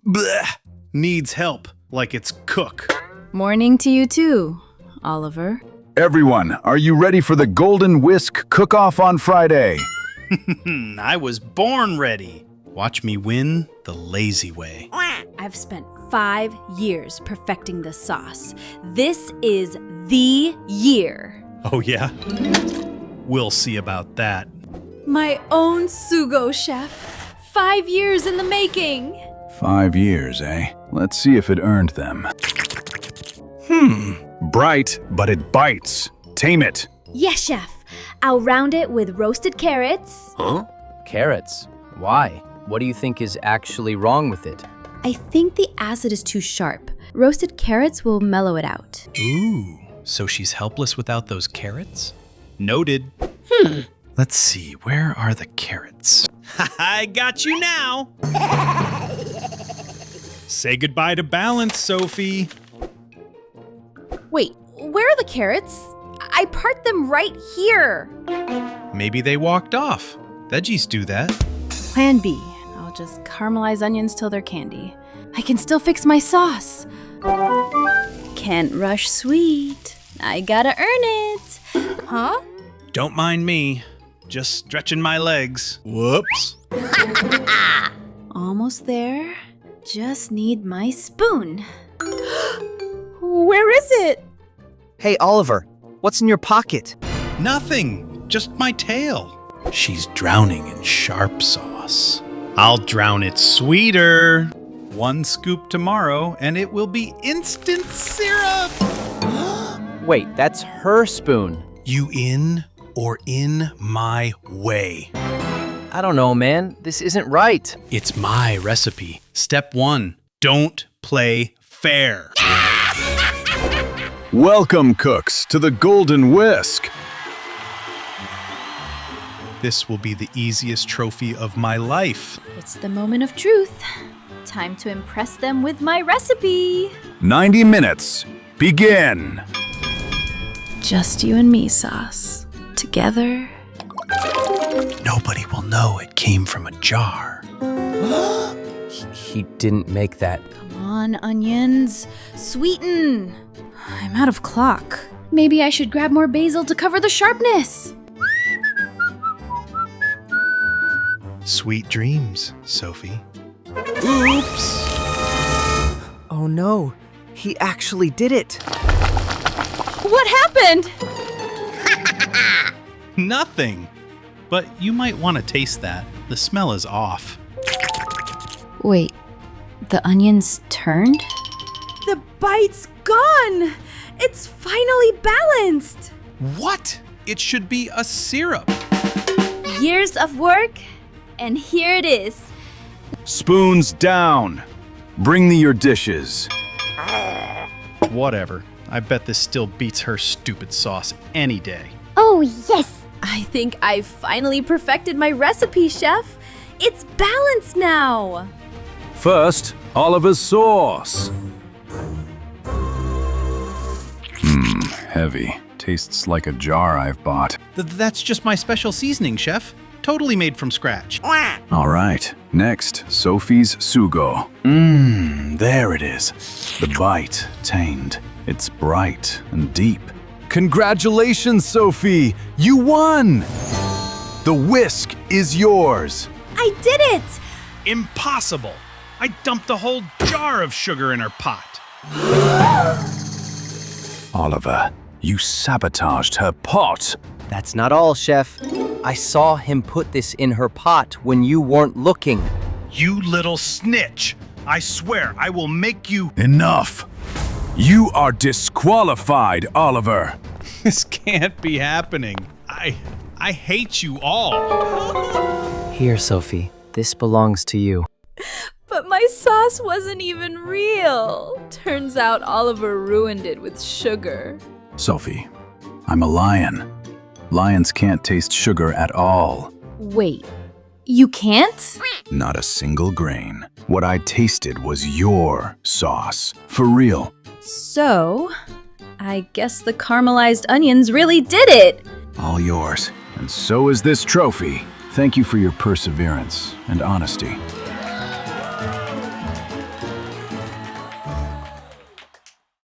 Blech. Needs help, like it's cook. Morning to you too, Oliver. Everyone, are you ready for the Golden Whisk cook-off on Friday? I was born ready. Watch me win the lazy way. I've spent 5 years perfecting this sauce. This is the year. Oh yeah? We'll see about that. My own Sugo chef. 5 years in the making. 5 years, eh? Let's see if it earned them. Bright, but it bites. Tame it. Yes, chef. I'll round it with roasted carrots. Huh? Carrots? Why? What do you think is actually wrong with it? I think the acid is too sharp. Roasted carrots will mellow it out. Ooh, so she's helpless without those carrots? Noted. Let's see, where are the carrots? I got you now! Say goodbye to balance, Sophie. Wait, where are the carrots? I part them right here. Maybe they walked off. Veggies do that. Plan B. I'll just caramelize onions till they're candy. I can still fix my sauce. Can't rush sweet. I gotta earn it. Huh? Don't mind me. Just stretching my legs. Whoops. Almost there. Just need my spoon. Where is it? Hey, Oliver, what's in your pocket? Nothing. Just my tail. She's drowning in sharp sauce. I'll drown it sweeter. 1 scoop tomorrow, and it will be instant syrup. Wait, that's her spoon. You in or in my way? I don't know, man. This isn't right. It's my recipe. Step 1, don't play fair. Welcome, cooks, to the Golden Whisk. This will be the easiest trophy of my life. It's the moment of truth. Time to impress them with my recipe. 90 minutes. Begin. Just you and me, sauce. Together. Nobody will know it came from a jar. He didn't make that. Come on, onions. Sweeten. I'm out of clock. Maybe I should grab more basil to cover the sharpness. Sweet dreams, Sophie. Oops! Oh no, he actually did it. What happened? Nothing. But you might want to taste that. The smell is off. Wait, the onions turned? The bite's gone. It's finally balanced. What? It should be a syrup. Years of work, and here it is. Spoons down. Bring me your dishes. Whatever. I bet this still beats her stupid sauce any day. Oh, yes. I think I've finally perfected my recipe, chef. It's balanced now. First, Oliver's sauce. Heavy. Tastes like a jar I've bought. That's just my special seasoning, chef. Totally made from scratch. All right. Next, Sophie's Sugo. There it is. The bite, tamed. It's bright and deep. Congratulations, Sophie! You won! The whisk is yours. I did it. Impossible. I dumped a whole jar of sugar in her pot. Oliver, you sabotaged her pot. That's not all, Chef. I saw him put this in her pot when you weren't looking. You little snitch. I swear I will make you... Enough. You are disqualified, Oliver. This can't be happening. I hate you all. Here, Sophie. This belongs to you. But my sauce wasn't even real. Turns out Oliver ruined it with sugar. Sophie, I'm a lion. Lions can't taste sugar at all. Wait, you can't? Not a single grain. What I tasted was your sauce. For real. So, I guess the caramelized onions really did it. All yours. And so is this trophy. Thank you for your perseverance and honesty.